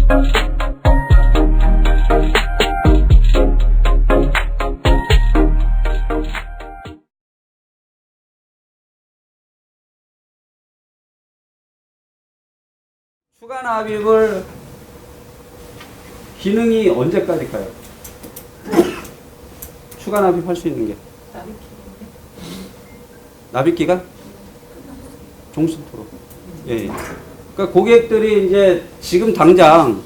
추가 납입을 기능이 언제까지일까요? 추가 납입할 수 있는 게 납입 기간? 종신토록. 예. 그러니까 고객들이 이제 지금 당장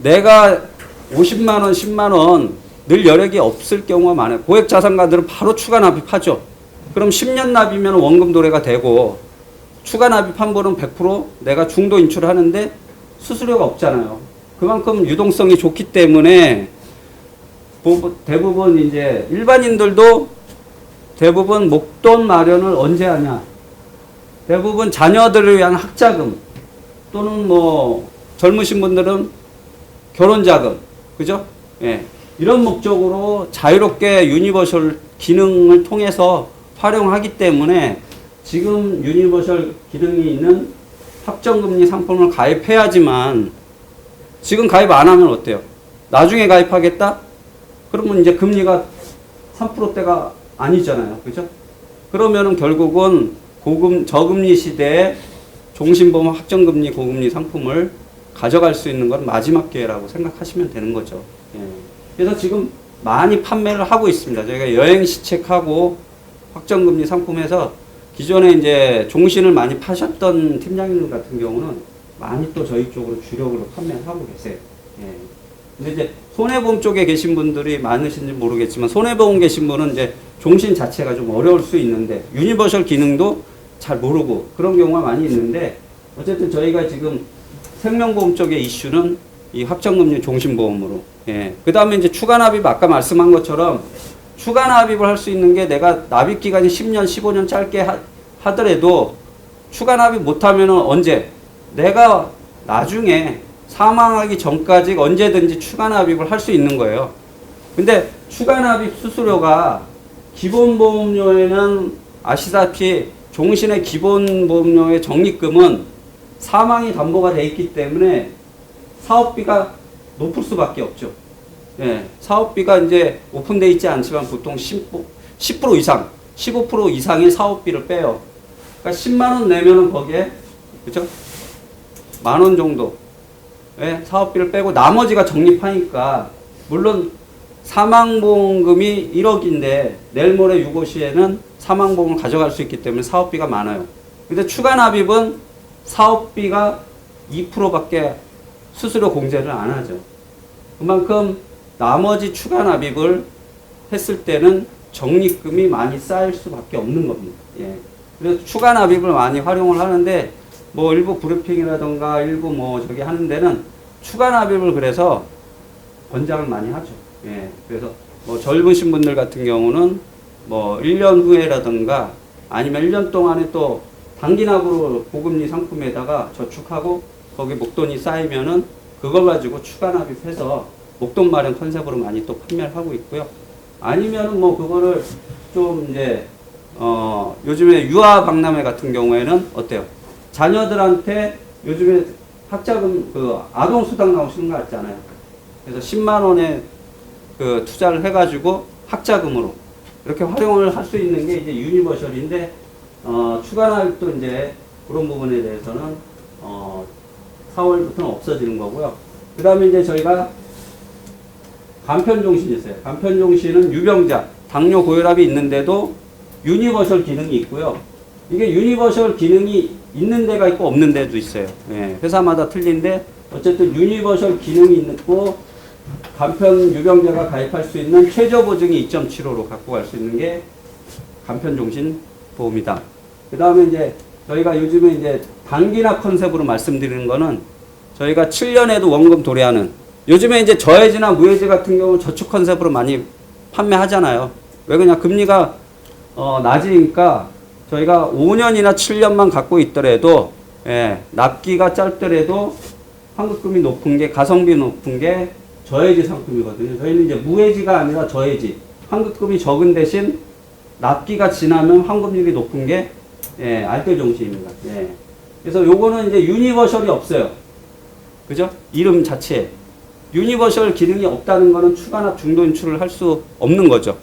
내가 50만 원, 10만 원 늘 여력이 없을 경우가 많아요. 고액 자산가들은 바로 추가 납입하죠. 그럼 10년 납이면 원금 도래가 되고 추가 납입한 분은 100% 내가 중도 인출을 하는데 수수료가 없잖아요. 그만큼 유동성이 좋기 때문에 대부분 이제 일반인들도 대부분 목돈 마련을 언제 하냐. 대부분 자녀들을 위한 학자금 또는 뭐 젊으신 분들은 결혼자금. 그죠? 예. 이런 목적으로 자유롭게 유니버셜 기능을 통해서 활용하기 때문에 지금 유니버셜 기능이 있는 확정금리 상품을 가입해야지만 지금 가입 안 하면 어때요? 나중에 가입하겠다? 그러면 이제 금리가 3%대가 아니잖아요. 그죠? 그러면은 결국은 저금리 시대에 종신보험 확정금리 고금리 상품을 가져갈 수 있는 건 마지막 기회라고 생각하시면 되는 거죠. 예. 그래서 지금 많이 판매를 하고 있습니다. 저희가 여행시책하고 확정금리 상품에서 기존에 이제 종신을 많이 파셨던 팀장님 같은 경우는 많이 또 저희 쪽으로 주력으로 판매를 하고 계세요. 예. 근데 이제 손해보험 쪽에 계신 분들이 많으신지 모르겠지만 손해보험 계신 분은 이제 종신 자체가 좀 어려울 수 있는데 유니버셜 기능도 잘 모르고 그런 경우가 많이 있는데 어쨌든 저희가 지금 생명보험 쪽의 이슈는 이 확정금리 종신보험으로. 예. 그 다음에 이제 추가 납입 아까 말씀한 것처럼 추가 납입을 할 수 있는 게 내가 납입 기간이 10년, 15년 짧게 하더라도 추가 납입 못하면 언제? 내가 나중에 사망하기 전까지 언제든지 추가 납입을 할 수 있는 거예요. 근데 추가 납입 수수료가 기본보험료에는 아시다시피 종신의 기본보험료의 적립금은 사망이 담보가 돼 있기 때문에 사업비가 높을 수밖에 없죠. 예, 사업비가 이제 오픈되어 있지 않지만 보통 10% 이상, 15% 이상의 사업비를 빼요. 그러니까 10만 원 내면은 거기에, 그죠? 만 원 정도. 예, 사업비를 빼고 나머지가 적립하니까, 물론 사망보험금이 1억인데, 내일 모레 유고시에는 사망보험을 가져갈 수 있기 때문에 사업비가 많아요. 근데 추가 납입은 사업비가 2%밖에 수수료 공제를 안 하죠. 그만큼 나머지 추가 납입을 했을 때는 적립금이 많이 쌓일 수밖에 없는 겁니다. 예. 그래서 추가 납입을 많이 활용을 하는데 뭐 일부 브리핑이라던가 일부 뭐 저기 하는 데는 추가 납입을 그래서 권장을 많이 하죠. 예. 그래서 뭐 젊으신 분들 같은 경우는 뭐 1년 후에라던가 아니면 1년 동안에 또 단기납으로 고금리 상품에다가 저축하고 거기 목돈이 쌓이면은 그걸 가지고 추가 납입해서 목돈 마련 컨셉으로 많이 또 판매를 하고 있고요. 아니면은 뭐 그거를 좀 이제 요즘에 유아 박람회 같은 경우에는 어때요? 자녀들한테 요즘에 학자금 그 아동 수당 나오시는 거 같잖아요. 그래서 10만 원에 그 투자를 해가지고 학자금으로 이렇게 활용을 할 수 있는 게 이제 유니버셜인데 추가 납입도 이제 그런 부분에 대해서는 4월부터는 없어지는 거고요. 그 다음에 이제 저희가 간편종신이 있어요. 간편종신은 유병자, 당뇨 고혈압이 있는데도 유니버셜 기능이 있고요. 이게 유니버셜 기능이 있는 데가 있고 없는 데도 있어요. 예, 회사마다 틀린데 어쨌든 유니버셜 기능이 있고 간편 유병자가 가입할 수 있는 최저 보증이 2.75로 갖고 갈 수 있는 게 간편종신 보험이다. 그 다음에 이제 저희가 요즘에 이제 단기납 컨셉으로 말씀드리는 거는 저희가 7년에도 원금 도래하는 요즘에 이제 저해지나 무해지 같은 경우 저축 컨셉으로 많이 판매하잖아요. 왜 그냥 금리가 낮으니까 저희가 5년이나 7년만 갖고 있더라도 예, 납기가 짧더라도 환급금이 높은 게 가성비 높은 게 저해지 상품이거든요. 저희는 이제 무해지가 아니라 저해지. 환급금이 적은 대신 납기가 지나면 환급률이 높은 게 예, 알뜰종신입니다. 예. 그래서 요거는 이제 유니버셜이 없어요. 그죠? 이름 자체에. 유니버셜 기능이 없다는 거는 추가납 중도 인출을 할 수 없는 거죠.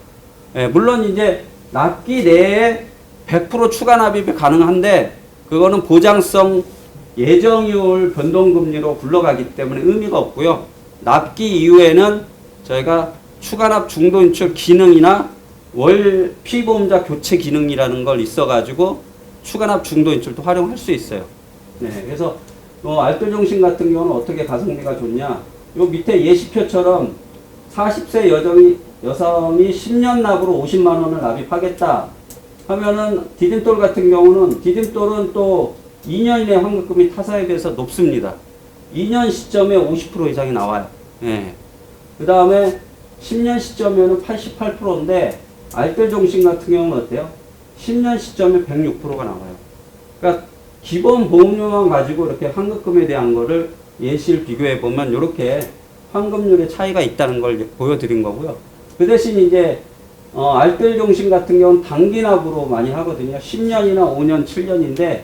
예, 물론 이제 납기 내에 100% 추가납입이 가능한데 그거는 보장성 예정이율 변동금리로 굴러가기 때문에 의미가 없고요. 납기 이후에는 저희가 추가납 중도 인출 기능이나 월 피보험자 교체 기능이라는 걸 있어가지고 추가납 중도 인출도 활용할 수 있어요. 네, 그래서 알뜰종신 같은 경우는 어떻게 가성비가 좋냐? 요 밑에 예시표처럼 40세 여성이 10년 납으로 50만 원을 납입하겠다 하면은 디딤돌 같은 경우는 디딤돌은 또 2년 이내 환급금이 타사에 비해서 높습니다. 2년 시점에 50% 이상이 나와요. 예. 그 다음에 10년 시점에는 88%인데 알뜰종신 같은 경우는 어때요? 10년 시점에 106%가 나와요. 그러니까 기본 보험료만 가지고 이렇게 환급금에 대한 거를 예시를 비교해 보면 이렇게 환급률의 차이가 있다는 걸 보여드린 거고요. 그 대신 이제 알뜰종신 같은 경우는 단기납으로 많이 하거든요. 10년이나 5년, 7년인데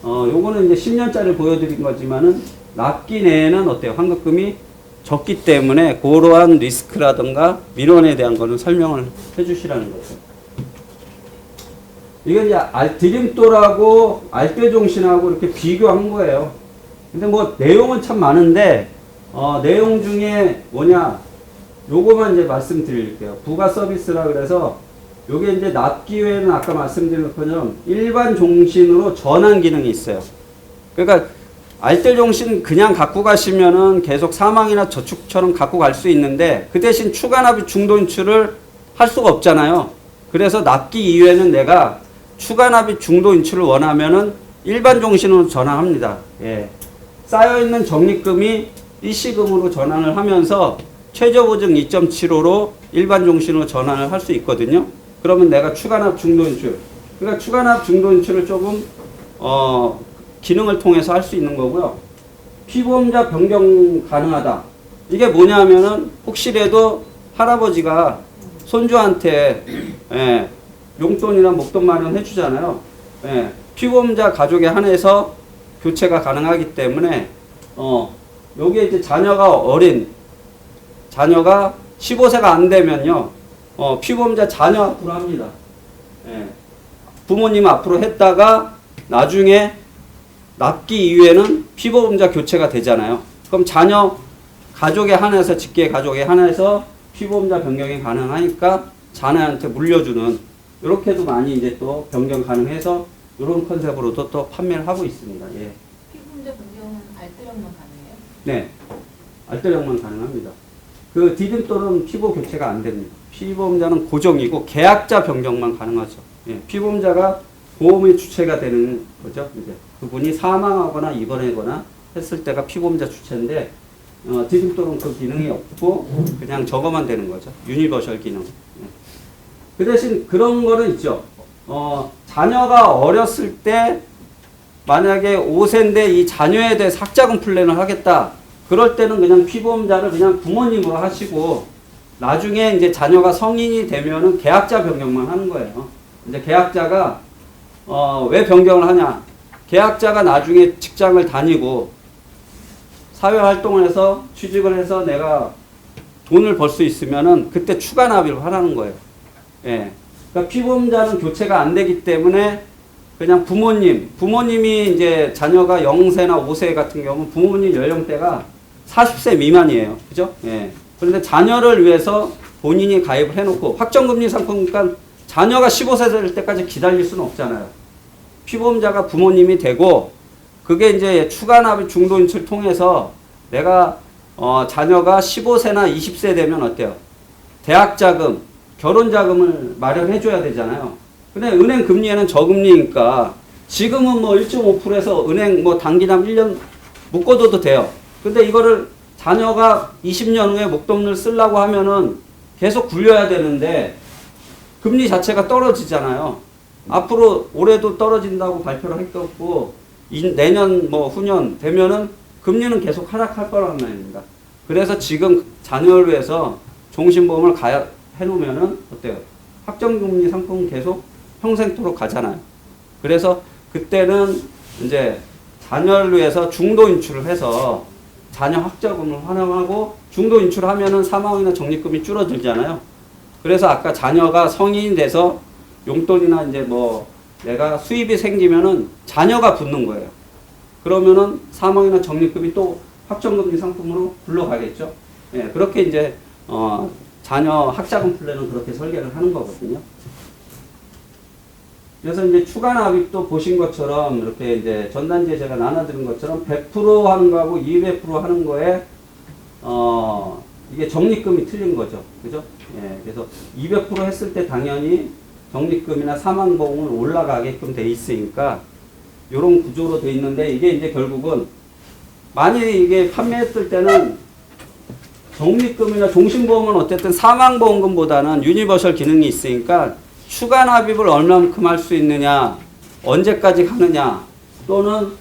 요거는 이제 10년짜리 보여드린 거지만은 납기 내에는 어때요? 환급금이 적기 때문에 그러한 리스크라든가 민원에 대한 거는 설명을 해주시라는 거죠. 이건 이제 디딤돌하고 알뜰종신하고 이렇게 비교한 거예요. 근데 뭐 내용은 참 많은데 내용 중에 뭐냐 요거만 이제 말씀드릴게요. 부가 서비스라 그래서 요게 이제 납기 외에는 아까 말씀드린 것처럼 일반 종신으로 전환 기능이 있어요. 그러니까 알뜰종신 그냥 갖고 가시면은 계속 사망이나 저축처럼 갖고 갈 수 있는데 그 대신 추가납입 중도 인출을 할 수가 없잖아요. 그래서 납기 이후에는 내가 추가납입 중도 인출을 원하면은 일반 종신으로 전환합니다. 예. 쌓여있는 적립금이 일시금으로 전환을 하면서 최저보증 2.75로 일반 종신으로 전환을 할 수 있거든요. 그러면 내가 추가납 중도 인출, 그러니까 추가납 중도 인출을 조금 기능을 통해서 할 수 있는 거고요. 피보험자 변경 가능하다. 이게 뭐냐면은 혹시라도 할아버지가 손주한테 용돈이나 목돈 마련해 주잖아요. 피보험자 가족에 한해서 교체가 가능하기 때문에 요게 이제 자녀가 15세가 안 되면요. 피보험자 자녀 앞으로 합니다. 부모님 앞으로 했다가 나중에 납기 이후에는 피보험자 교체가 되잖아요. 그럼 자녀 가족에 한해서 직계 가족에 한해서 피보험자 변경이 가능하니까 자녀한테 물려주는 이렇게도 많이 이제 또 변경 가능해서 이런 컨셉으로도 또 판매를 하고 있습니다. 예. 피보험자 변경은 알뜰형만 가능해요? 네, 알뜰형만 가능합니다. 그 디딤돌은 피보 교체가 안 됩니다. 피보험자는 고정이고 계약자 변경만 가능하죠. 예. 피보험자가 보험의 주체가 되는 거죠. 이제 그분이 사망하거나 입원하거나 했을 때가 피보험자 주체인데 디딤돌은 그 기능이 없고 그냥 저거만 되는 거죠. 유니버셜 기능. 예. 그 대신 그런 거는 있죠. 자녀가 어렸을 때 만약에 5세인데 이 자녀에 대해 학자금 플랜을 하겠다. 그럴 때는 그냥 피보험자를 그냥 부모님으로 하시고 나중에 이제 자녀가 성인이 되면은 계약자 변경만 하는 거예요. 이제 계약자가 왜 변경을 하냐? 계약자가 나중에 직장을 다니고 사회활동을 해서 취직을 해서 내가 돈을 벌 수 있으면은 그때 추가 납입을 하라는 거예요. 예. 그러니까 피보험자는 교체가 안 되기 때문에 그냥 부모님이 이제 자녀가 0세나 5세 같은 경우는 부모님 연령대가 40세 미만이에요. 그죠? 예. 그런데 자녀를 위해서 본인이 가입을 해놓고 확정금리 상품이니까 자녀가 15세 될 때까지 기다릴 수는 없잖아요. 피보험자가 부모님이 되고 그게 이제 추가납입 중도인출 통해서 내가 자녀가 15세나 20세 되면 어때요? 대학자금, 결혼자금을 마련해줘야 되잖아요. 근데 은행 금리에는 저금리니까 지금은 뭐 1.5%에서 은행 뭐 단기납 1년 묶어둬도 돼요. 근데 이거를 자녀가 20년 후에 목돈을 쓰려고 하면은 계속 굴려야 되는데 금리 자체가 떨어지잖아요. 앞으로 올해도 떨어진다고 발표를 했었고 내년 뭐 후년 되면은 금리는 계속 하락할 거라는 말입니다. 그래서 지금 자녀를 위해서 종신보험을 해놓으면은 어때요? 확정금리 상품은 계속 평생토록 가잖아요. 그래서 그때는 이제 자녀를 위해서 중도 인출을 해서 자녀 학자금을 환원하고 중도 인출하면은 사망이나 적립금이 줄어들잖아요. 그래서 아까 자녀가 성인이 돼서 용돈이나 이제 뭐 내가 수입이 생기면은 자녀가 붙는 거예요. 그러면은 사망이나 적립금이 또 확정금리 상품으로 굴러가겠죠. 예, 그렇게 이제 자녀 학자금 플랜은 그렇게 설계를 하는 거거든요. 그래서 이제 추가 납입도 보신 것처럼 이렇게 이제 전단지에 제가 나눠드린 것처럼 100% 하는 거하고 200% 하는 거에 이게 적립금이 틀린 거죠. 그죠? 예, 그래서 200% 했을 때 당연히 적립금이나 사망보험은 올라가게끔 돼 있으니까 이런 구조로 돼 있는데 이게 이제 결국은 만약에 이게 판매했을 때는 적립금이나 종신보험은 어쨌든 사망보험금보다는 유니버설 기능이 있으니까 추가 납입을 얼마만큼 할 수 있느냐, 언제까지 가느냐, 또는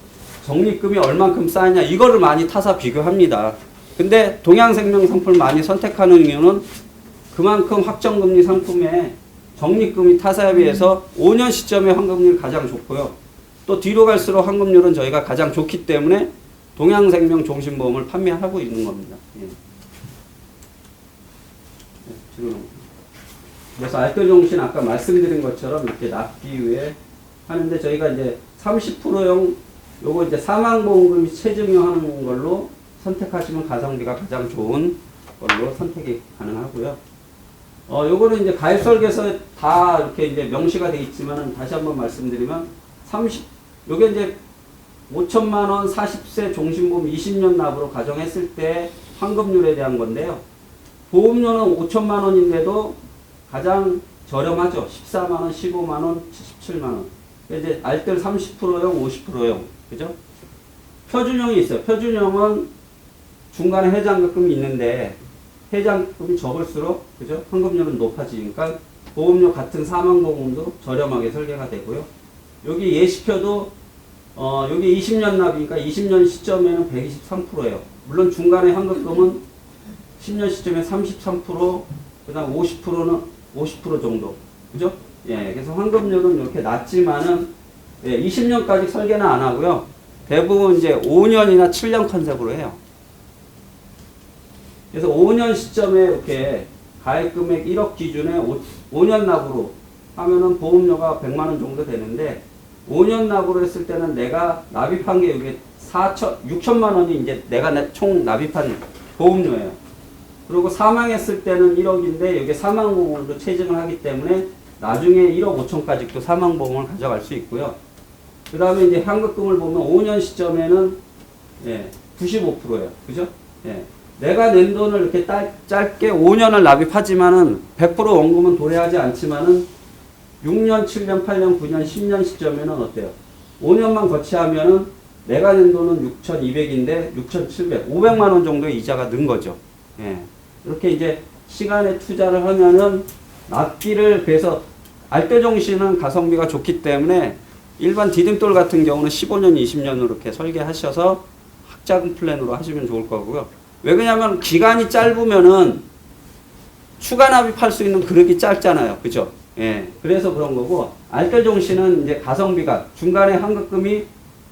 적립금이 얼만큼 쌓이냐 이거를 많이 타사 비교합니다. 근데 동양생명 상품을 많이 선택하는 이유는 그만큼 확정금리 상품에 적립금이 타사에 비해서 5년 시점에 환급률이 가장 좋고요. 또 뒤로 갈수록 환급률은 저희가 가장 좋기 때문에 동양생명 종신보험을 판매하고 있는 겁니다. 예. 그래서 알뜰종신 아까 말씀드린 것처럼 이렇게 납기 위해 하는데 저희가 이제 30%용 요거 이제 사망보험금이 체증하는 걸로 선택하시면 가성비가 가장 좋은 걸로 선택이 가능하고요. 요거는 이제 가입 설계서에 다 이렇게 이제 명시가 되어 있지만은 다시 한번 말씀드리면 요게 이제 5천만 원 40세 종신보험 20년 납으로 가정했을 때 환급률에 대한 건데요. 보험료는 5천만 원인데도 가장 저렴하죠. 14만 원, 15만 원, 17만 원. 이제 알뜰 30%용, 50%용. 그죠? 표준형이 있어요. 표준형은 중간에 해장급금이 있는데 해장급금이 적을수록 그죠? 환급률은 높아지니까 보험료 같은 사망보험도 저렴하게 설계가 되고요. 여기 예시표도 여기 20년 납이니까 20년 시점에는 123%예요. 물론 중간에 환급금은 10년 시점에 33%, 그다음 50%는 50% 정도. 그죠? 예. 그래서 환급률은 이렇게 낮지만은, 예, 20년까지 설계는 안 하고요. 대부분 이제 5년이나 7년 컨셉으로 해요. 그래서 5년 시점에 이렇게 가입 금액 1억 기준에 5년 납으로 하면은 보험료가 100만 원 정도 되는데, 5년 납으로 했을 때는 내가 납입한 게 이게 6천만 원이 이제 내가 총 납입한 보험료예요. 그리고 사망했을 때는 1억인데 여기 사망보험으로 체증을 하기 때문에 나중에 1억 5천까지 또 사망보험을 가져갈 수 있고요. 그 다음에 이제 환급금을 보면 5년 시점에는 95%예요. 그죠? 예. 내가 낸 돈을 이렇게 짧게 5년을 납입하지만은 100% 원금은 도래하지 않지만은 6년, 7년, 8년, 9년, 10년 시점에는 어때요? 5년만 거치하면은 내가 낸 돈은 6,200인데 6,700, 500만 원 정도의 이자가 는 거죠. 예. 이렇게 이제 시간에 투자를 하면은 납기를 그래서 알뜰종신은 가성비가 좋기 때문에 일반 디딤돌 같은 경우는 15년, 20년으로 이렇게 설계하셔서 학자금 플랜으로 하시면 좋을 거고요. 왜 그러냐면 기간이 짧으면은 추가 납입할 수 있는 그릇이 짧잖아요. 그죠? 예. 그래서 그런 거고 알뜰종신은 이제 가성비가 중간에 환급금이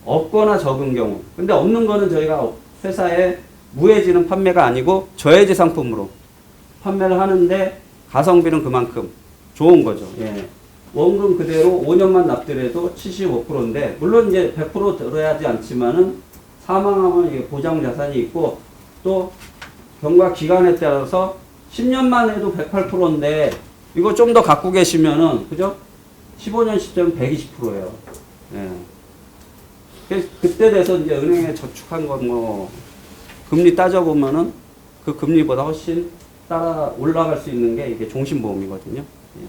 없거나 적은 경우. 근데 없는 거는 저희가 회사에 무해지는 판매가 아니고 저해지 상품으로 판매를 하는데 가성비는 그만큼 좋은 거죠. 예. 원금 그대로 5년만 납들여도 75%인데 물론 이제 100% 들어야지 않지만은 사망하면 이게 보장 자산이 있고 또 경과 기간에 따라서 10년만 해도 108%인데 이거 좀 더 갖고 계시면은 그죠? 15년 시점 120%예요. 예. 그때 돼서 이제 은행에 저축한 건 뭐 금리 따져보면은 그 금리보다 훨씬 따라 올라갈 수 있는 게 이게 종신보험이거든요. 예.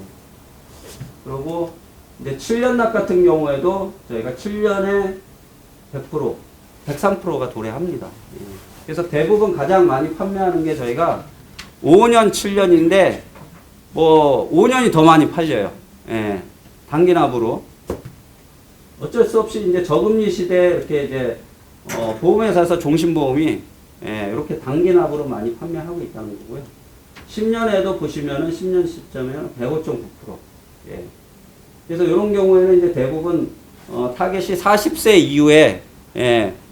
그리고 이제 7년 납 같은 경우에도 저희가 7년에 100%, 103%가 도래합니다. 예. 그래서 대부분 가장 많이 판매하는 게 저희가 5년, 7년인데 뭐 5년이 더 많이 팔려요. 예. 단기 납으로. 어쩔 수 없이 이제 저금리 시대에 이렇게 이제 보험회사에서 종신보험이 이렇게 단기 납으로 많이 판매하고 있다는 거고요. 10년에도 보시면은 10년 시점에는 105.9%. 예. 그래서 이런 경우에는 이제 대부분 타겟이 40세 이후에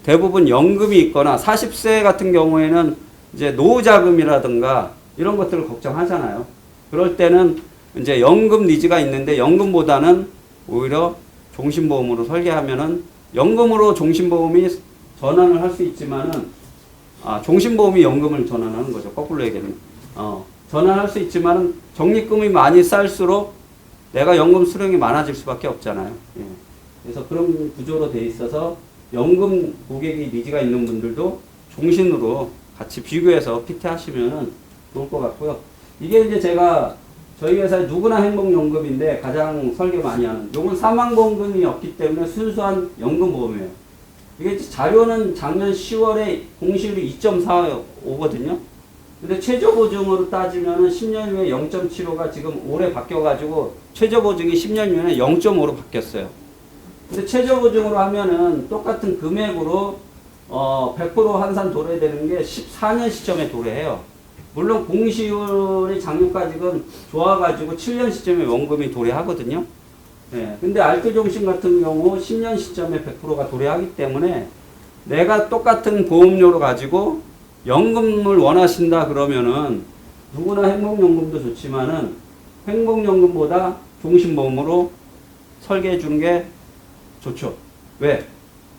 대부분 연금이 있거나 40세 같은 경우에는 이제 노후자금이라든가 이런 것들을 걱정하잖아요. 그럴 때는 이제 연금 니즈가 있는데 연금보다는 오히려 종신보험으로 설계하면은 연금으로 종신보험이 전환을 할 수 있지만은 종신보험이 연금을 전환하는 거죠. 거꾸로 얘기하면 전환할 수 있지만은 적립금이 많이 쌓일수록 내가 연금 수령이 많아질 수밖에 없잖아요. 예. 그래서 그런 구조로 돼 있어서 연금 고객이 니즈가 있는 분들도 종신으로 같이 비교해서 PT하시면은 좋을 것 같고요. 이게 이제 제가 저희 회사의 누구나 행복연금인데 가장 설계 많이 하는 요건 사망보험금이 없기 때문에 순수한 연금보험이에요. 이게 자료는 작년 10월에 공시율이 2.45거든요. 근데 최저보증으로 따지면은 10년 후에 0.75가 지금 올해 바뀌어가지고 최저보증이 10년 후에 0.5로 바뀌었어요. 근데 최저보증으로 하면은 똑같은 금액으로 100% 환산 도래되는 게 14년 시점에 도래해요. 물론 공시율이 작년까지는 좋아가지고 7년 시점에 원금이 도래하거든요. 예. 근데 알뜰종신 같은 경우 10년 시점에 100%가 도래하기 때문에 내가 똑같은 보험료로 가지고 연금을 원하신다 그러면은 누구나 행복연금도 좋지만은 행복연금보다 종신보험으로 설계해 주는 게 좋죠. 왜?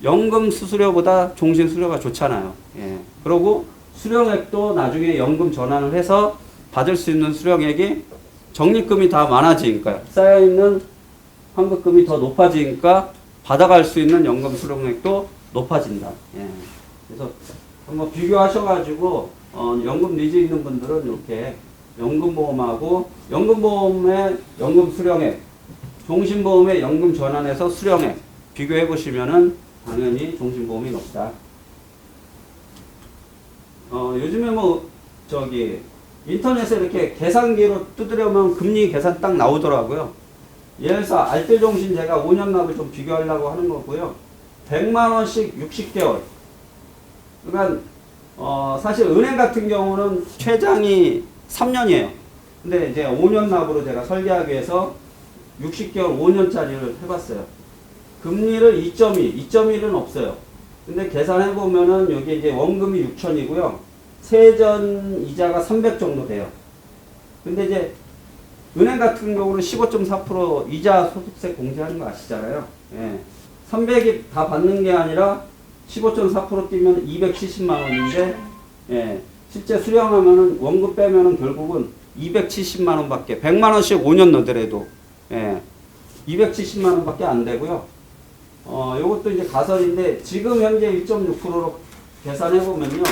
연금 수수료보다 종신 수수료가 좋잖아요. 예. 그리고 수령액도 나중에 연금 전환을 해서 받을 수 있는 수령액이 적립금이 다 많아지니까요. 쌓여있는 환급금이 더 높아지니까 받아갈 수 있는 연금 수령액도 높아진다. 예. 그래서 한번 비교하셔가지고 연금 니즈 있는 분들은 이렇게 연금보험하고 연금보험의 연금 수령액, 종신보험의 연금 전환해서 수령액 비교해 보시면은 당연히 종신보험이 높다. 요즘에 인터넷에 이렇게 계산기로 뜯으려면 금리 계산 딱 나오더라고요. 예를 들어서 알뜰종신 제가 5년 납을 좀 비교하려고 하는 거고요. 100만원씩 60개월. 그러니까, 사실 은행 같은 경우는 최장이 3년이에요. 근데 이제 5년 납으로 제가 설계하기 위해서 60개월 5년짜리를 해봤어요. 금리를 2.1은 없어요. 근데 계산해보면은 여기 이제 원금이 6천이고요. 세전 이자가 300 정도 돼요. 근데 이제 은행 같은 경우는 15.4% 이자 소득세 공제하는 거 아시잖아요. 예. 300이 다 받는 게 아니라 15.4% 뛰면 270만 원인데, 예. 실제 수령하면은 원금 빼면은 결국은 270만 원밖에, 100만 원씩 5년 넣더라도, 예. 270만 원밖에 안 되고요. 요것도 이제 가설인데, 지금 현재 1.6%로 계산해보면요.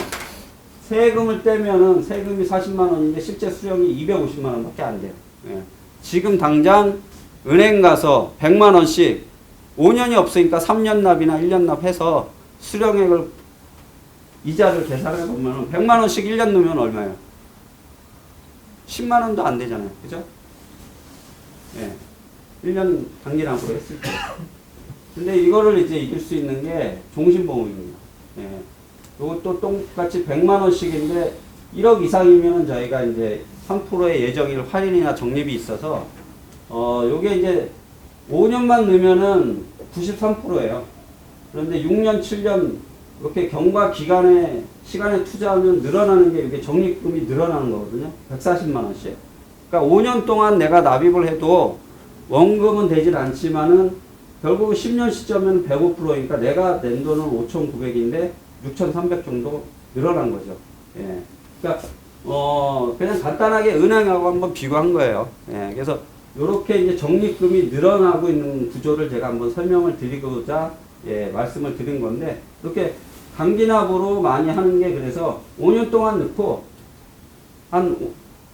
세금을 떼면은 세금이 40만 원인데 실제 수령이 250만 원밖에 안 돼요. 예. 지금 당장 은행 가서 100만 원씩 5년이 없으니까 3년 납이나 1년 납 해서 수령액을 이자를 계산해 보면 100만 원씩 1년 넣으면 얼마예요? 10만 원도 안 되잖아요. 그죠? 예. 1년 단기납으로 했을 때. 근데 이거를 이제 이길 수 있는 게 종신보험입니다. 예. 이것도 똑같이 100만 원씩인데 1억 이상이면 저희가 이제 3%의 예정일 할인이나 적립이 있어서 요게 이제 5년만 넣으면은 93%예요. 그런데 6년, 7년 이렇게 경과 기간에 시간에 투자하면 늘어나는 게 이게 적립금이 늘어나는 거거든요. 140만 원씩. 그러니까 5년 동안 내가 납입을 해도 원금은 되질 않지만은 결국 10년 시점은 105%니까 내가 낸 돈은 5,900인데 6,300 정도 늘어난 거죠. 예. 그러니까 그냥 간단하게 은행하고 한번 비교한 거예요. 예. 그래서 이렇게 이제 적립금이 늘어나고 있는 구조를 제가 한번 설명을 드리고자 말씀을 드린 건데, 이렇게 단기납으로 많이 하는 게 그래서 5년 동안 넣고 한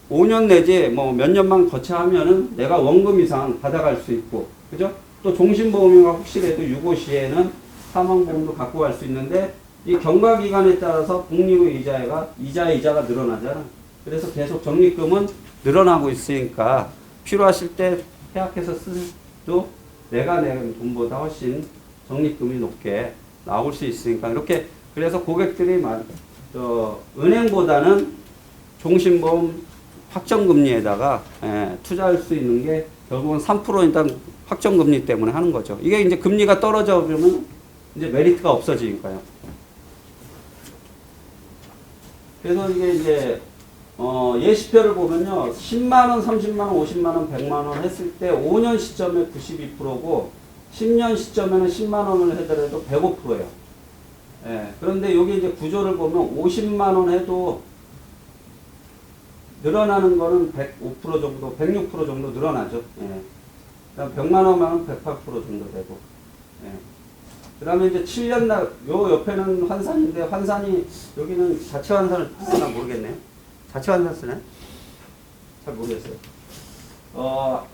5년 내지 뭐 몇 년만 거쳐하면은 내가 원금 이상 받아갈 수 있고, 그죠? 또 종신보험이가 혹시라도 유고 시에는 사망보험도 갖고 갈 수 있는데, 이 경과기간에 따라서 복리후 이자가 늘어나잖아. 그래서 계속 적립금은 늘어나고 있으니까 필요하실 때 해약해서 쓰도 내가 낸 돈보다 훨씬 적립금이 높게 나올 수 있으니까, 이렇게 그래서 고객들이 은행보다는 종신보험 확정금리에다가 투자할 수 있는 게 결국은 3% 일단 확정금리 때문에 하는 거죠. 이게 이제 금리가 떨어져 버리면 이제 메리트가 없어지니까요. 그래서 이게 이제 예시표를 보면요. 10만원, 30만원, 50만원, 100만원 했을 때 5년 시점에 92%고 10년 시점에는 10만원을 해더라도 105%예요. 예, 그런데 여기 이제 구조를 보면 50만원 해도 늘어나는 거는 105% 정도, 106% 정도 늘어나죠. 예. 그다음 100만 원만은 108% 정도 되고. 예. 그다음에 이제 7년 날, 요 옆에는 환산인데 환산이 여기는 자체 환산을 쓰나 모르겠네요. 자체 환산 쓰네? 잘 모르겠어요.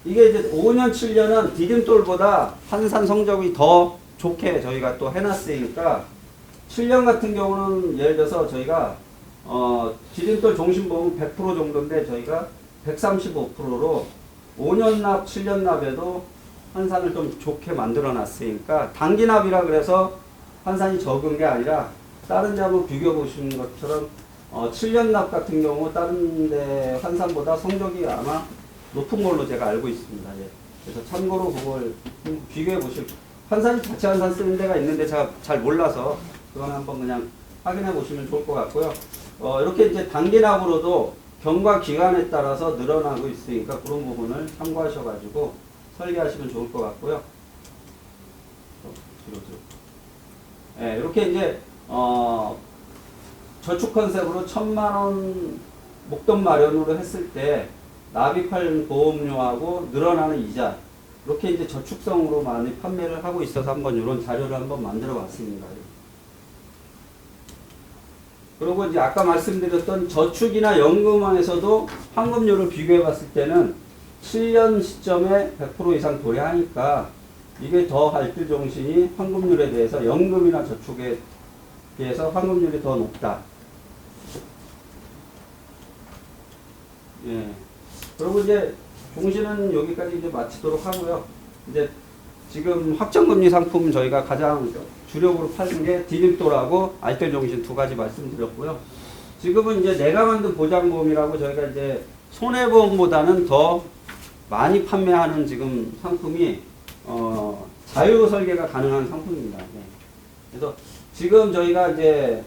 이게 이제 5년, 7년은 디딤돌보다 환산 성적이 더 좋게 저희가 또 해놨으니까 7년 같은 경우는 예를 들어서 저희가 디딤돌 종신보험은 100% 정도인데 저희가 135%로 5년 납, 7년 납에도 환산을 좀 좋게 만들어 놨으니까 단기 납이라 그래서 환산이 적은 게 아니라 다른 데 한번 비교해 보시는 것처럼 7년 납 같은 경우 다른 데 환산보다 성적이 아마 높은 걸로 제가 알고 있습니다. 예. 그래서 참고로 그걸 비교해 보실 환산이 자체 환산 쓰는 데가 있는데 제가 잘 몰라서 그건 한번 그냥 확인해 보시면 좋을 것 같고요. 이렇게 이제 단기 납으로도 경과 기간에 따라서 늘어나고 있으니까 그런 부분을 참고하셔가지고 설계하시면 좋을 것 같고요. 네, 이렇게 이제 저축 컨셉으로 1,000만원 목돈 마련으로 했을 때 납입할 보험료하고 늘어나는 이자 이렇게 이제 저축성으로 많이 판매를 하고 있어서 한번 이런 자료를 한번 만들어 봤습니다. 그리고 이제 아까 말씀드렸던 저축이나 연금왕에서도 환급률을 비교해 봤을 때는 7년 시점에 100% 이상 도래하니까 이게 더 할뜰 정신이 환급률에 대해서 연금이나 저축에 비해서 환급률이 더 높다. 예. 그리고 이제 종신은 여기까지 이제 마치도록 하고요. 이제 지금 확정금리 상품 저희가 가장 주력으로 파는 게 디딤돌하고 알뜰종신 두 가지 말씀드렸고요. 지금은 이제 내가 만든 보장보험이라고 저희가 이제 손해보험보다는 더 많이 판매하는 지금 상품이 자유 설계가 가능한 상품입니다. 네. 그래서 지금 저희가 이제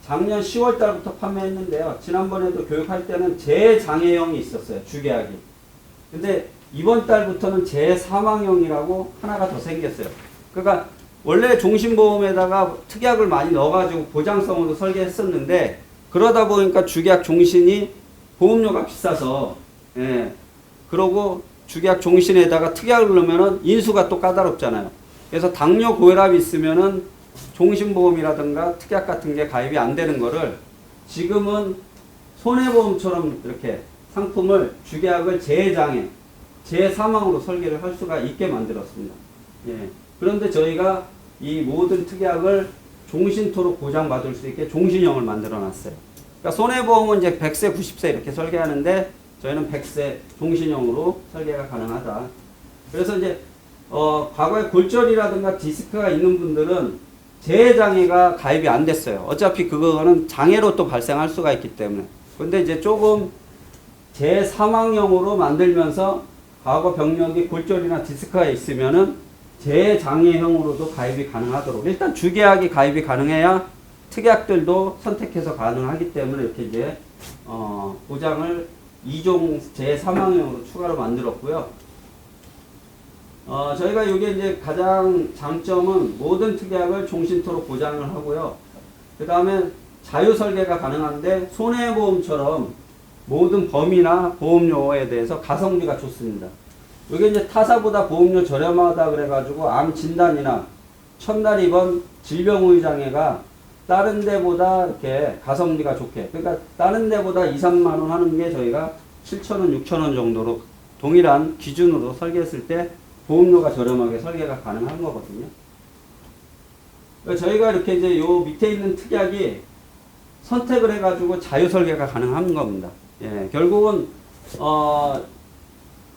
작년 10월 달부터 판매했는데요. 지난번에도 교육할 때는 재장애형이 있었어요. 주계약이. 근데 이번 달부터는 재사망형이라고 하나가 더 생겼어요. 그러니까 원래 종신보험에다가 특약을 많이 넣어가지고 보장성으로 설계했었는데 그러다 보니까 주계약 종신이 보험료가 비싸서 예, 그러고 주계약 종신에다가 특약을 넣으면은 인수가 또 까다롭잖아요. 그래서 당뇨 고혈압이 있으면은 종신보험이라든가 특약 같은 게 가입이 안 되는 거를 지금은 손해보험처럼 이렇게 상품을 주계약을 재장애, 재사망으로 설계를 할 수가 있게 만들었습니다. 예. 그런데 저희가 이 모든 특약을 종신토록 보장받을 수 있게 종신형을 만들어 놨어요. 그러니까 손해보험은 이제 100세, 90세 이렇게 설계하는데 저희는 100세 종신형으로 설계가 가능하다. 그래서 이제 과거에 골절이라든가 디스크가 있는 분들은 재장애가 가입이 안 됐어요. 어차피 그거는 장애로 또 발생할 수가 있기 때문에. 근데 이제 조금 재사망형으로 만들면서 과거 병력이 골절이나 디스크가 있으면은 재장애형으로도 가입이 가능하도록 일단 주계약이 가입이 가능해야 특약들도 선택해서 가능하기 때문에 이렇게 이제 보장을 2종 재사망형으로 추가로 만들었고요. 저희가 이게 이제 가장 장점은 모든 특약을 종신토록 보장을 하고요. 그 다음에 자유 설계가 가능한데 손해보험처럼 모든 범위나 보험료에 대해서 가성비가 좋습니다. 이게 이제 타사보다 보험료 저렴하다 그래가지고 암 진단이나 첫날 입원 질병의 장애가 다른 데보다 이렇게 가성비가 좋게, 그러니까 다른 데보다 2, 3만 원 하는 게 저희가 7,000원, 6,000원 정도로 동일한 기준으로 설계했을 때 보험료가 저렴하게 설계가 가능한 거거든요. 그러니까 저희가 이렇게 이제 요 밑에 있는 특약이 선택을 해가지고 자유 설계가 가능한 겁니다. 예, 결국은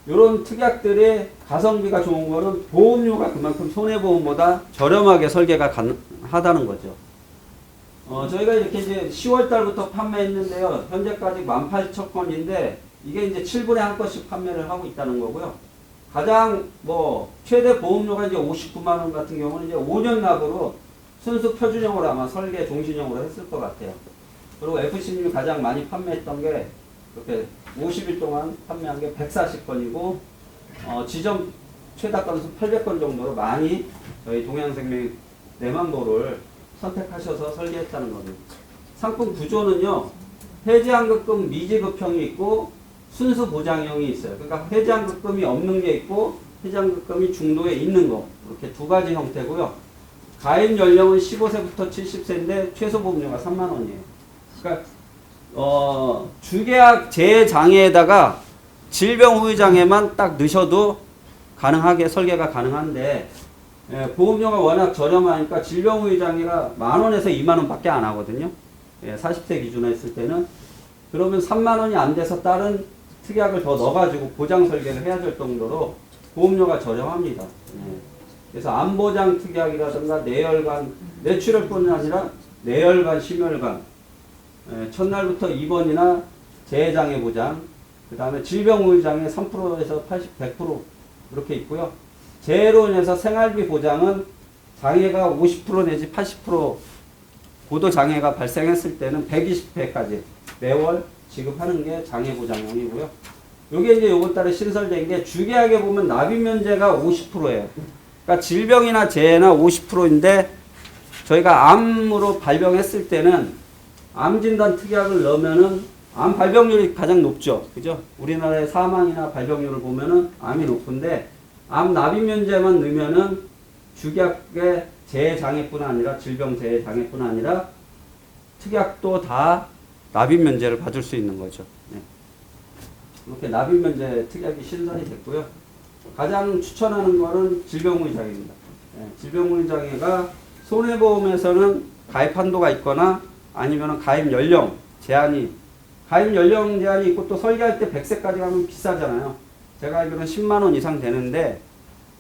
이런 특약들의 가성비가 좋은 거는 보험료가 그만큼 손해보험보다 저렴하게 설계가 가능하다는 거죠. 저희가 이렇게 이제 10월 달부터 판매했는데요. 현재까지 18,000건인데 이게 이제 7분에 한 건씩 판매를 하고 있다는 거고요. 가장 최대 보험료가 이제 59만 원 같은 경우는 이제 5년 납으로 순수 표준형으로 아마 설계 종신형으로 했을 것 같아요. 그리고 FC님이 가장 많이 판매했던 게 이렇게 50일 동안 판매한 게 140건이고 지점 최다 건수 800건 정도로 많이 저희 동양생명 내만보를 선택하셔서 설계했다는 겁니다. 상품 구조는요. 해지환급금 미지급형이 있고 순수 보장형이 있어요. 그러니까 해지환급금이 없는 게 있고 해지환급금이 중도에 있는 거 이렇게 두 가지 형태고요. 가입 연령은 15세부터 70세인데 최소 보험료가 3만 원이에요. 그러니까 주계약 재장애에다가 질병 후유 장애만 딱 넣으셔도 가능하게 설계가 가능한데 보험료가 워낙 저렴하니까 질병 후유 장애가 10,000원에서 20,000원 밖에 안 하거든요. 40세 기준으로 했을 때는. 그러면 3만 원이 안 돼서 다른 특약을 더 넣어가지고 보장 설계를 해야 될 정도로 보험료가 저렴합니다. 그래서 암보장 특약이라든가 뇌혈관, 뇌출혈뿐 아니라 뇌혈관, 심혈관, 첫날부터 입원이나 재장애 보장, 그 다음에 질병 후유 장애 3%에서 100% 이렇게 있고요. 재해로 인해서 생활비 보장은 장애가 50% 내지 80% 고도 장애가 발생했을 때는 120회까지 매월 지급하는 게 장애 보장형이고요. 요게 이제 요번 달에 신설된 게 주계약에 보면 납입 면제가 50%예요. 그러니까 질병이나 재해나 50%인데 저희가 암으로 발병했을 때는 암 진단 특약을 넣으면은 암 발병률이 가장 높죠. 그죠? 우리나라의 사망이나 발병률을 보면은 암이 높은데 암 납입 면제만 넣으면은 주계약의 재해 장애뿐 아니라 질병 재해 장애뿐 아니라 특약도 다 납입 면제를 받을 수 있는 거죠. 네. 이렇게 납입 면제 특약이 신설이 됐고요. 가장 추천하는 거는 질병 후유 장애입니다. 네. 질병 후유 장애가 손해보험에서는 가입 한도가 있거나 아니면 가입 연령 제한이 가입 연령 제한이 있고 또 설계할 때 100세까지 가면 비싸잖아요. 제가 알기로는 10만 원 이상 되는데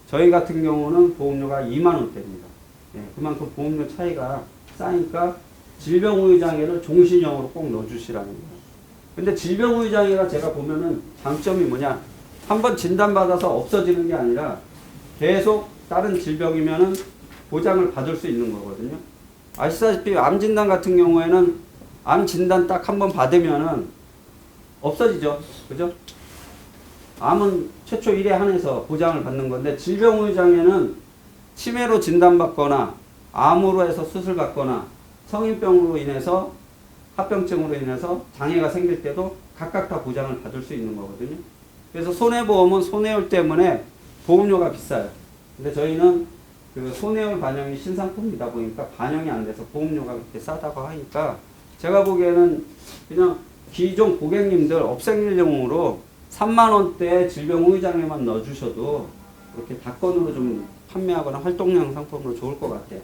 저희 같은 경우는 보험료가 2만 원대입니다. 네, 그만큼 보험료 차이가 싸니까 질병 후유 장애를 종신형으로 꼭 넣어주시라는 거예요. 근데 질병 후유 장애가 제가 보면은 장점이 뭐냐? 한번 진단받아서 없어지는 게 아니라 계속 다른 질병이면은 보장을 받을 수 있는 거거든요. 아시다시피 암 진단 같은 경우에는 암 진단 딱 한 번 받으면은 없어지죠. 그죠? 암은 최초 1회 한해서 보장을 받는 건데 질병 후유 장애는 치매로 진단받거나 암으로 해서 수술받거나 성인병으로 인해서 합병증으로 인해서 장애가 생길 때도 각각 다 보장을 받을 수 있는 거거든요. 그래서 손해보험은 손해율 때문에 보험료가 비싸요. 근데 저희는 그 손해율 반영이 신상품이다 보니까 반영이 안 돼서 보험료가 그렇게 싸다고 하니까 제가 보기에는 그냥 기존 고객님들 업생률용으로 3만 원대 질병 후유 장애만 넣어주셔도 이렇게 다건으로 좀 판매하거나 활동량 상품으로 좋을 것 같아요.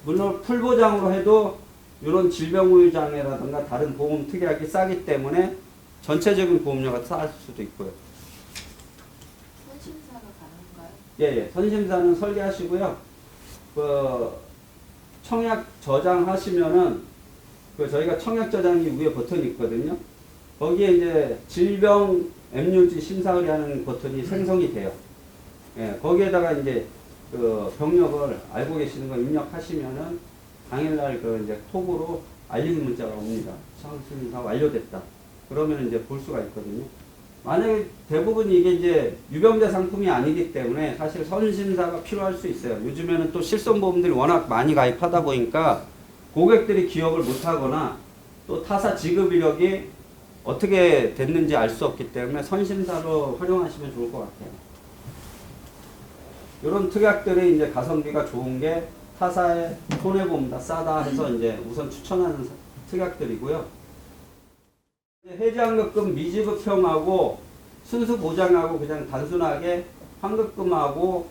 물론 풀보장으로 해도 이런 질병 후유 장애라든가 다른 보험 특약이 싸기 때문에 전체적인 보험료가 쌀 수도 있고요. 선심사가 가능한가요? 예. 선심사는 설계하시고요. 그 청약 저장하시면은 그 저희가 청약 저장이 위에 버튼이 있거든요. 거기에 이제 질병 MUG 심사 의뢰하는 버튼이 생성이 돼요. 예, 거기에다가 이제 그 병력을 알고 계시는 거 입력하시면은 당일날 그 이제 톡으로 알림 문자가 옵니다. 선심사 완료됐다. 그러면 이제 볼 수가 있거든요. 만약에 대부분 이게 이제 유병재 상품이 아니기 때문에 사실 선심사가 필요할 수 있어요. 요즘에는 또 실손보험들이 워낙 많이 가입하다 보니까 고객들이 기억을 못하거나 또 타사 지급 이력이 어떻게 됐는지 알 수 없기 때문에 선심사로 활용하시면 좋을 것 같아요. 이런 특약들이 이제 가성비가 좋은 게 타사의 손해보험보다 싸다 해서 이제 우선 추천하는 특약들이고요. 해지환급금 미지급형하고 순수 보장하고 그냥 단순하게 환급금하고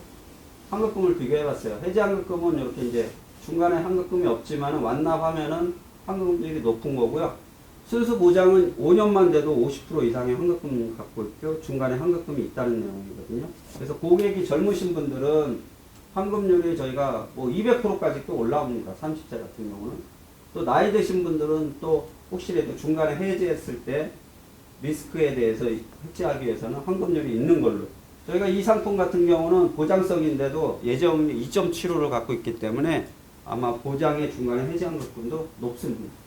환급금을 비교해봤어요. 해지환급금은 이렇게 이제 중간에 환급금이 없지만 완납하면은 환급금률이 높은 거고요. 순수 보장은 5년만 돼도 50% 이상의 환급금 갖고 있고 중간에 환급금이 있다는 내용이거든요. 그래서 고객이 젊으신 분들은 환급률이 저희가 뭐 200%까지 또 올라옵니다. 30세 같은 경우는. 또 나이 드신 분들은 또 혹시라도 중간에 해지했을 때 리스크에 대해서 해지하기 위해서는 환급률이 있는 걸로. 저희가 이 상품 같은 경우는 보장성인데도 예정률이 2.75를 갖고 있기 때문에 아마 보장의 중간에 해지 환급금도 높습니다.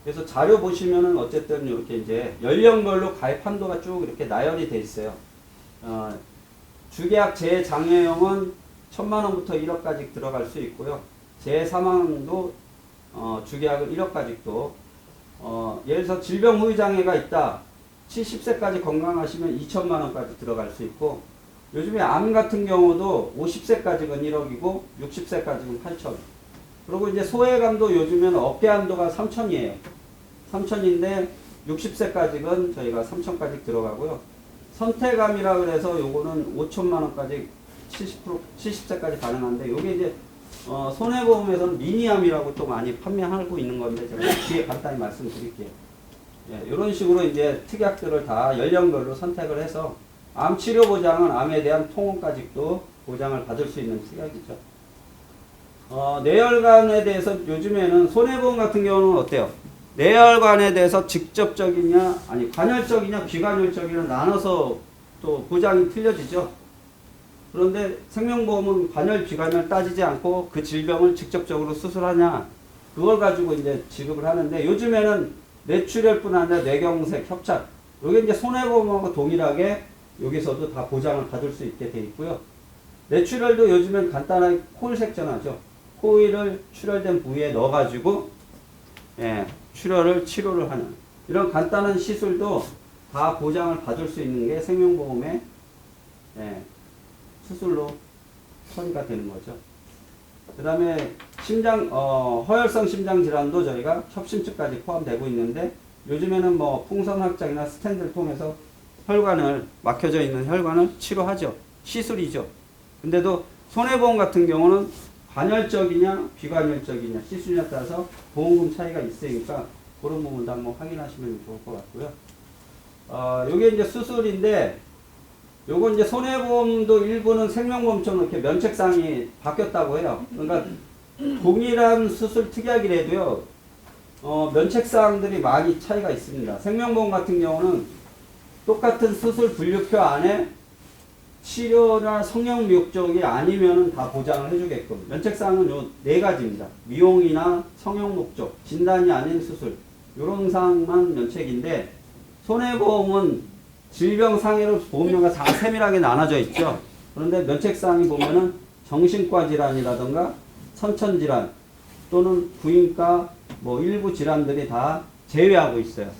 그래서 자료 보시면은 어쨌든 이렇게 이제 연령별로 가입 한도가 쭉 이렇게 나열이 돼 있어요. 주계약 재장애형은 1,000만 원부터 1억까지 들어갈 수 있고요. 재사망도 주계약은 1억까지도 예를 들어서 질병 후유 장애가 있다. 70세까지 건강하시면 2천만 원까지 들어갈 수 있고 요즘에 암 같은 경우도 50세까지는 1억이고 60세까지는 8천. 그리고 이제 소외감도 요즘에는 어깨암도가 3천이에요. 3천인데 60세까지는 저희가 3천까지 들어가고요. 선택암이라 그래서 요거는 5천만 원까지 70세까지 가능한데 요게 이제 손해보험에서는 미니암이라고 또 많이 판매하고 있는 건데 제가 뒤에 간단히 말씀드릴게요. 예, 이런 식으로 이제 특약들을 다 연령별로 선택을 해서 암 치료 보장은 암에 대한 통원까지도 보장을 받을 수 있는 특약이죠. 뇌혈관에 대해서 요즘에는 손해보험 같은 경우는 어때요? 뇌혈관에 대해서 직접적이냐, 아니 관혈적이냐, 비관혈적이냐 나눠서 또 보장이 틀려지죠. 그런데 생명보험은 관혈, 비관혈 따지지 않고 그 질병을 직접적으로 수술하냐, 그걸 가지고 이제 지급을 하는데 요즘에는 뇌출혈뿐 아니라 뇌경색, 협착, 이게 이제 손해보험하고 동일하게 여기서도 다 보장을 받을 수 있게 돼 있고요. 뇌출혈도 요즘엔 간단하게 코일 색전하죠. 코일을 출혈된 부위에 넣어가지고 출혈을 치료를 하는 이런 간단한 시술도 다 보장을 받을 수 있는 게 생명보험의 수술로 처리가 되는 거죠. 그 다음에 허혈성 심장질환도 저희가 협심증까지 포함되고 있는데 요즘에는 뭐 풍선 확장이나 스탠드를 통해서 혈관을 막혀져 있는 혈관을 치료하죠. 시술이죠. 근데도 손해보험 같은 경우는 관혈적이냐 비관혈적이냐 시술에 따라서 보험금 차이가 있으니까 그런 부분도 한번 확인하시면 좋을 것 같고요. 요게 이제 수술인데 요거 이제 손해보험도 일부는 생명보험처럼 이렇게 면책사항이 바뀌었다고 해요. 그러니까 동일한 수술 특약이라도요, 면책사항들이 많이 차이가 있습니다. 생명보험 같은 경우는 똑같은 수술 분류표 안에 치료나 성형미용 쪽이 아니면은 다 보장을 해주게끔. 면책사항은 요 4가지입니다. 미용이나 성형 목적, 진단이 아닌 수술, 요런 사항만 면책인데, 손해보험은 질병 상해로 보험료가 다 세밀하게 나눠져 있죠. 그런데 면책사항이 보면은 정신과 질환이라든가 선천질환 또는 부인과 뭐 일부 질환들이 다 제외하고 있어요.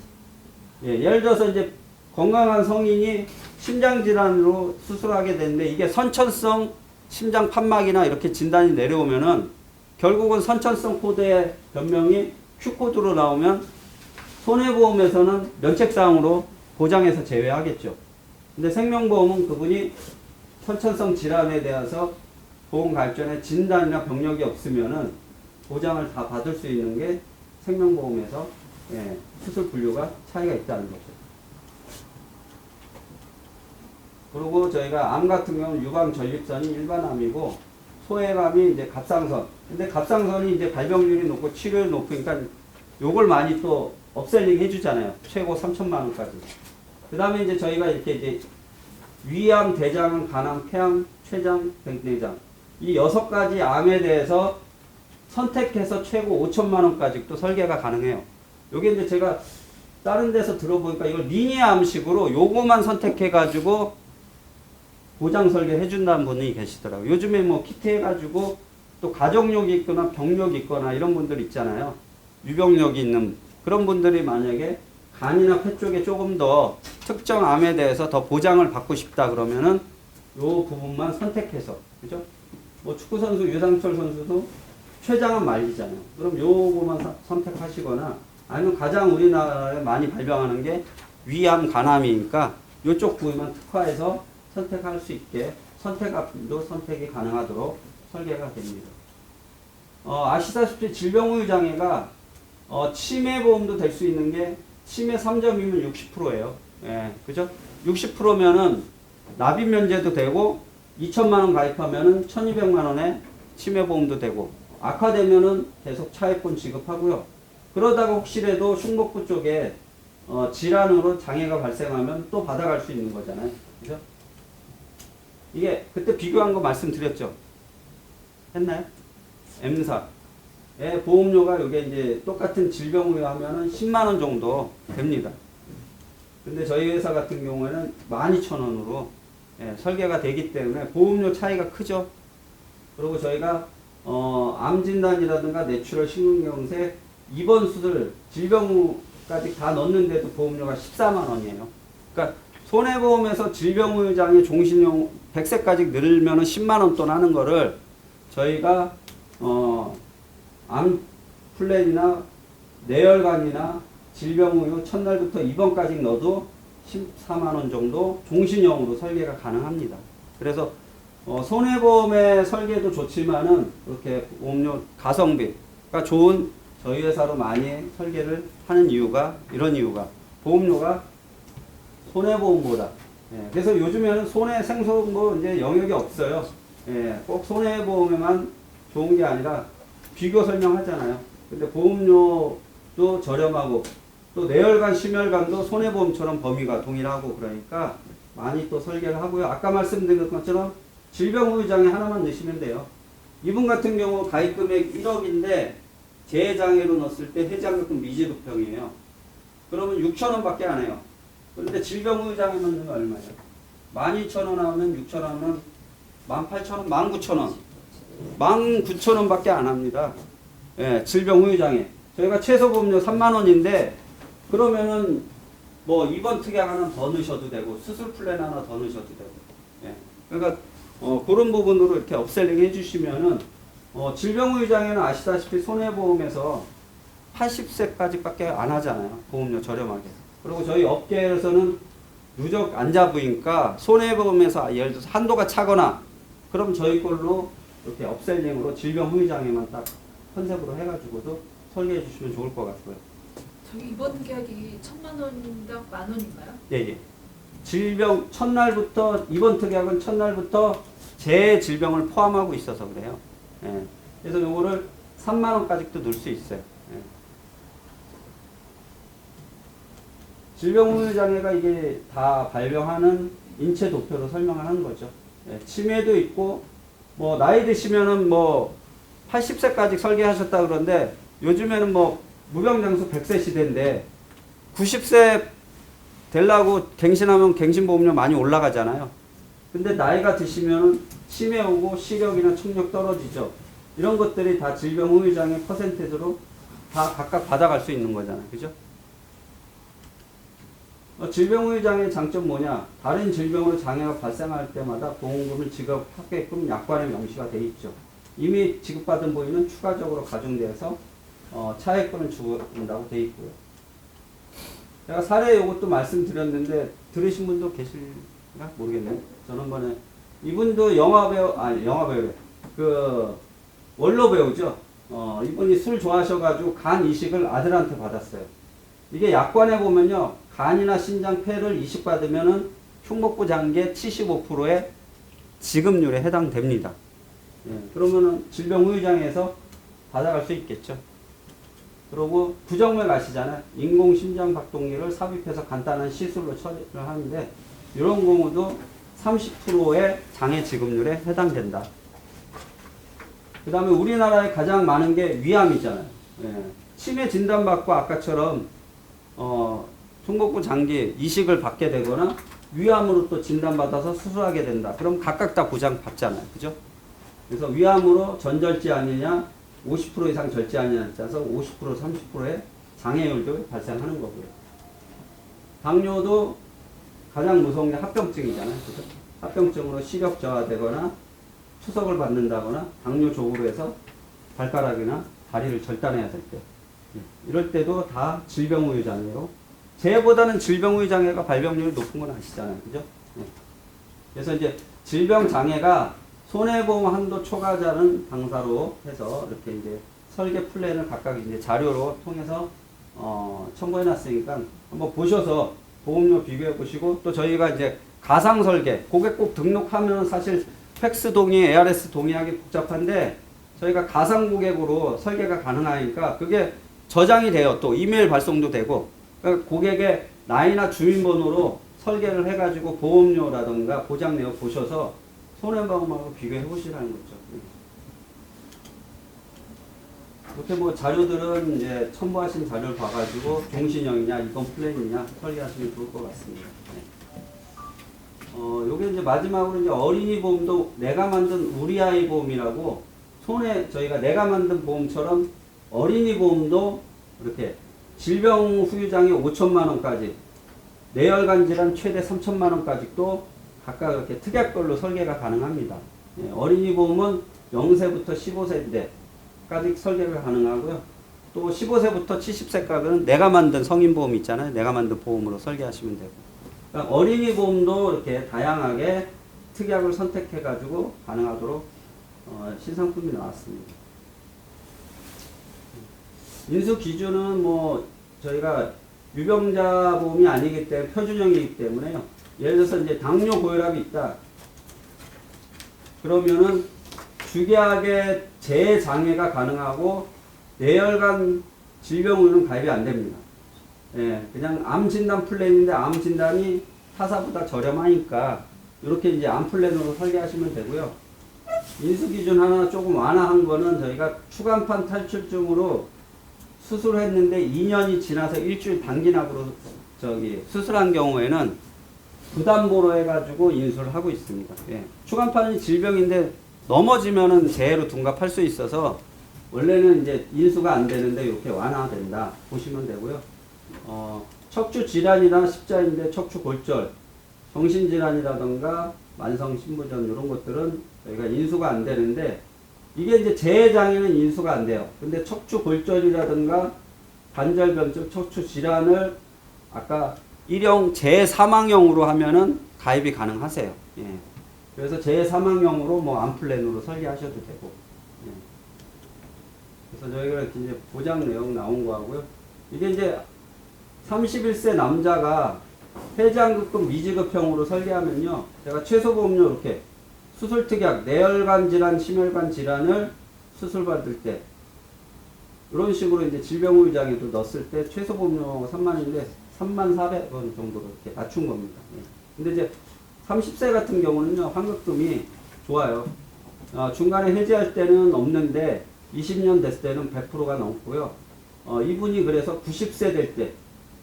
예를 들어서 이제 건강한 성인이 심장질환으로 수술하게 되는데 이게 선천성 심장 판막이나 이렇게 진단이 내려오면은 결국은 선천성 코드의 변명이 Q코드로 나오면 손해보험에서는 면책사항으로 보장해서 제외하겠죠. 근데 생명보험은 그분이 선천성 질환에 대해서 보험가입 전에 진단이나 병력이 없으면은 보장을 다 받을 수 있는 게 생명보험에서 수술 분류가 차이가 있다는 거죠. 그리고 저희가 암 같은 경우는 유방 전립선이 일반암이고 소외감이 이제 갑상선. 근데 갑상선이 이제 발병률이 높고 치료율이 높으니까 요걸 많이 또 업셀링 해주잖아요. 최고 3천만 원까지. 그 다음에 이제 저희가 이렇게 이제 위암, 대장암, 간암, 폐암, 췌장, 백내장 이 6가지 암에 대해서 선택해서 최고 5천만 원까지 또 설계가 가능해요. 요게 이제 제가 다른 데서 들어보니까 이걸 리니암식으로 요거만 선택해가지고 보장 설계 해준다는 분이 계시더라고요. 요즘에 뭐 키트 해가지고 또 가족력이 있거나 병력이 있거나 이런 분들 있잖아요. 유병력이 있는 그런 분들이 만약에 간이나 폐 쪽에 조금 더 특정 암에 대해서 더 보장을 받고 싶다 그러면은 요 부분만 선택해서, 그죠? 뭐 축구선수 유상철 선수도 췌장은 말리잖아요. 그럼 요거만 선택하시거나 아니면 가장 우리나라에 많이 발병하는 게 위암, 간암이니까 요쪽 부위만 특화해서 선택할 수 있게 선택압도 선택이 가능하도록 설계가 됩니다. 아시다시피 질병 후유 장애가 치매보험도 될 수 있는 게 치매 3점이면 60%예요. 예, 그죠? 60%면은 납입 면제도 되고 2천만 원 가입하면은 1,200만 원에 치매보험도 되고 악화되면은 계속 차액권 지급하고요. 그러다가 혹시라도 흉복부 쪽에 질환으로 장애가 발생하면 또 받아갈 수 있는 거잖아요. 그죠? 이게 그때 비교한 거 말씀드렸죠? 했나요? M사. 보험료가 이게 이제 똑같은 질병으로 하면은 10만 원 정도 됩니다. 근데 저희 회사 같은 경우에는 12,000원으로 설계가 되기 때문에 보험료 차이가 크죠. 그리고 저희가 암 진단이라든가 뇌출혈 심근경색 입원 수술 질병까지 다 넣는데도 보험료가 14만 원이에요. 그러니까 손해보험에서 질병의장애 종신용 100세까지 늘면 10만 원 돈 하는 거를 저희가 암 플랜이나 뇌혈관이나 질병의료 첫날부터 입원까지 넣어도 14만 원 정도 종신형으로 설계가 가능합니다. 그래서 손해보험의 설계도 좋지만은 이렇게 보험료 가성비가 좋은 저희 회사로 많이 설계를 하는 이유가 이런 이유가 보험료가 손해보험보다 그래서 요즘에는 손해생소 이제 영역이 없어요. 꼭 손해보험에만 좋은 게 아니라 비교 설명하잖아요. 근데 보험료도 저렴하고 또 뇌혈관, 심혈관도 손해보험처럼 범위가 동일하고 그러니까 많이 또 설계를 하고요. 아까 말씀드린 것처럼 질병의장애 하나만 넣으시면 돼요. 이분 같은 경우 가입금액 1억인데 재장애로 넣었을 때 해장급금 미지급형이에요. 그러면 6,000원밖에 안 해요. 그런데 질병의장애 넣는 거 얼마예요? 12,000원 하면 6,000원 하면 18,000원, 19,000원. 19,000원밖에 안 합니다. 질병의장애. 저희가 최소 보험료 3만 원인데 그러면은 뭐 입원 특약 하나 더 넣으셔도 되고 수술 플랜 하나 더 넣으셔도 되고. 그러니까 그런 부분으로 이렇게 업셀링 해주시면은 질병의장애는 아시다시피 손해보험에서 80세까지밖에 안 하잖아요. 보험료 저렴하게. 그리고 저희 업계에서는 누적 안 잡으니까 손해보험에서 예를 들어서 한도가 차거나 그럼 저희 걸로 이렇게 업셀링으로 질병의장애만 딱 컨셉으로 해가지고도 설계해 주시면 좋을 것 같고요. 저기 이번 특약이 1,000만 원당 10,000원인가요? 예. 질병 첫날부터 이번 특약은 첫날부터 제 질병을 포함하고 있어서 그래요. 그래서 요거를 3만 원까지도 넣을 수 있어요. 질병의장애가 이게 다 발병하는 인체 도표로 설명을 하는 거죠. 치매도 있고 뭐 나이 드시면은 뭐 80세까지 설계하셨다 그러는데 요즘에는 뭐 무병장수 100세 시대인데 90세 되려고 갱신하면 갱신보험료 많이 올라가잖아요. 근데 나이가 드시면 치매 오고 시력이나 청력 떨어지죠. 이런 것들이 다 질병의장애 퍼센테이지로 다 각각 받아갈 수 있는 거잖아요. 그죠? 질병의장애 장점 뭐냐? 다른 질병으로 장애가 발생할 때마다 보험금을 지급하게끔 약관에 명시가 돼 있죠. 이미 지급받은 보험은 추가적으로 가중돼서 차액권을 주는다고 돼 있고요. 제가 사례 요것도 말씀드렸는데 들으신 분도 계실까 모르겠네요. 저는 이분도 영화배우래. 그 원로 배우죠. 이분이 술 좋아하셔가지고 간 이식을 아들한테 받았어요. 이게 약관에 보면요, 간이나 신장 폐를 이식받으면은 흉목부 장기의 75%의 지급률에 해당됩니다. 그러면은 질병의장에서 받아갈 수 있겠죠. 그리고 부정맥 아시잖아요. 인공심장박동기를 삽입해서 간단한 시술로 처리를 하는데 이런 경우도 30%의 장애 지급률에 해당된다. 그 다음에 우리나라에 가장 많은 게 위암이잖아요. 치매 진단받고 아까처럼 흉목부 장기 이식을 받게 되거나 위암으로 또 진단받아서 수술하게 된다. 그럼 각각 다 보장 받잖아요. 그죠? 그래서 위암으로 전절제 아니냐 50% 이상 절제 아니냐에 따라서 50% 30%의 장애율도 발생하는 거고요. 당뇨도 가장 무서운 게 합병증이잖아요. 그죠? 합병증으로 시력 저하되거나 투석을 받는다거나 당뇨 조으로 해서 발가락이나 다리를 절단해야 될 때. 이럴 때도 다 질병의장애로 재보다는 질병의장애가 발병률이 높은 건 아시잖아요. 그죠? 그래서 이제 질병장애가 손해보험 한도 초과자는 당사로 해서 이렇게 이제 설계 플랜을 각각 이제 자료로 통해서 첨부해 놨으니까 한번 보셔서 보험료 비교해 보시고 또 저희가 이제 가상 설계 고객 꼭 등록하면 사실 팩스 동의, ARS 동의하기 복잡한데 저희가 가상 고객으로 설계가 가능하니까 그게 저장이 돼요. 또 이메일 발송도 되고 그러니까 고객의 나이나 주민번호로 설계를 해가지고 보험료라든가 보장 내역 보셔서 손해보험하고 비교해 보시라는 거죠. 이렇게 뭐 자료들은 이제 첨부하신 자료를 봐가지고 종신형이냐 이건 플랜이냐 설계하시면 좋을 것 같습니다. 요게 이제 마지막으로 이제 어린이 보험도 내가 만든 우리 아이 보험이라고 손에 저희가 내가 만든 보험처럼 어린이 보험도 이렇게 질병 후유장애 5천만 원까지 뇌혈관 질환 최대 3천만 원까지도 각각 이렇게 특약별로 설계가 가능합니다. 예, 어린이 보험은 0세부터 15세인데까지 설계가 가능하고요. 또 15세부터 70세까지는 내가 만든 성인보험 있잖아요. 내가 만든 보험으로 설계하시면 되고. 그러니까 어린이 보험도 이렇게 다양하게 특약을 선택해가지고 가능하도록 신상품이 나왔습니다. 인수 기준은 뭐 저희가 유병자 보험이 아니기 때문에 표준형이기 때문에요. 예를 들어서 이제 당뇨 고혈압이 있다. 그러면은 주기하게 재장애가 가능하고 뇌혈관 질병으로는 가입이 안 됩니다. 예, 그냥 암 진단 플랜인데 암 진단이 타사보다 저렴하니까 이렇게 이제 암 플랜으로 설계하시면 되고요. 인수 기준 하나 조금 완화한 거는 저희가 추간판 탈출증으로 수술했는데 2년이 지나서 일주일 단기납으로 수술한 경우에는 부담보로 해가지고 인수를 하고 있습니다. 예. 추간판이 질병인데 넘어지면은 재해로 둔갑할 수 있어서 원래는 이제 인수가 안 되는데 이렇게 완화된다 보시면 되고요. 척추 질환이나 십자인대, 척추 골절, 정신 질환이라던가 만성 신부전 이런 것들은 저희가 인수가 안 되는데 이게 이제 재해장애는 인수가 안 돼요. 근데 척추 골절이라든가 관절변증, 척추 질환을 아까 일형 재사망형으로 하면은 가입이 가능하세요. 예. 그래서 재사망형으로 뭐 암플랜으로 설계하셔도 되고. 예. 그래서 저희가 이렇게 이제 보장 내용 나온 거 하고요. 이게 이제 31세 남자가 해장급금 미지급형으로 설계하면요. 제가 최소보험료 이렇게 수술특약, 뇌혈관 질환, 심혈관 질환을 수술받을 때 이런 식으로 이제 질병후유장애도 넣었을 때 최소보험료가 3만인데 3,400원 정도로 이렇게 낮춘 겁니다. 예. 근데 이제 30세 같은 경우는요, 환급금이 좋아요. 중간에 해지할 때는 없는데 20년 됐을 때는 100%가 넘고요. 이분이 그래서 90세 될 때,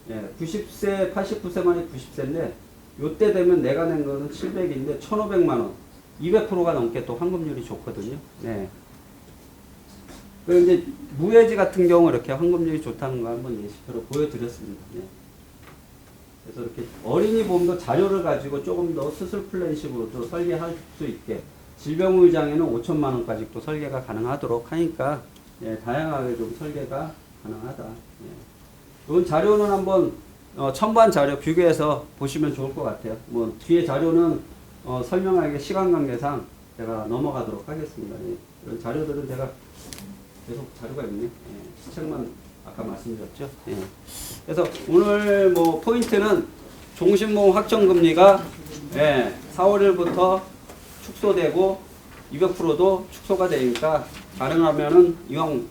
예, 90세, 89세 만에 90세인데 요때 되면 내가 낸 거는 700인데 1,500만 원, 200%가 넘게 또 환급률이 좋거든요. 네. 그리고 이제 무해지 같은 경우 이렇게 환급률이 좋다는 거 한번 예시표로 보여드렸습니다. 네. 그래서 이렇게 어린이 보험도 자료를 가지고 조금 더 수술 플랜식으로도 설계할 수 있게 질병후유장애는 5천만 원까지 또 설계가 가능하도록 하니까 예, 다양하게 좀 설계가 가능하다. 예. 이건 자료는 한번 첨부한 자료 비교해서 보시면 좋을 것 같아요. 뭐 뒤에 자료는 설명하기 시간 관계상 제가 넘어가도록 하겠습니다. 예. 이런 자료들은 제가 계속 자료가 있네. 예. 시책만 아까 말씀드렸죠. 예. 그래서 오늘 뭐 포인트는 종신보험 확정금리가 4월 1일부터 축소되고 200%도 축소가 되니까 가능하면은 이왕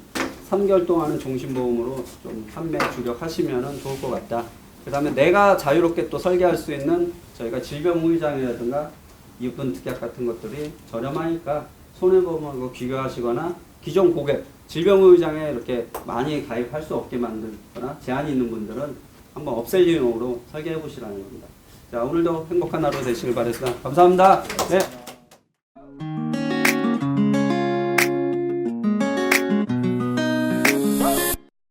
3개월 동안은 종신보험으로 좀 판매 주력하시면은 좋을 것 같다. 그 다음에 내가 자유롭게 또 설계할 수 있는 저희가 질병후유장애라든가 이분특약 같은 것들이 저렴하니까 손해보험하고 비교하시거나 기존 고객 질병후유장애 이렇게 많이 가입할 수 없게 만들거나 제한이 있는 분들은 한번 업셀링으로 설계해 보시라는 겁니다. 자, 오늘도 행복한 하루 되시길 바랍니다. 감사합니다. 네.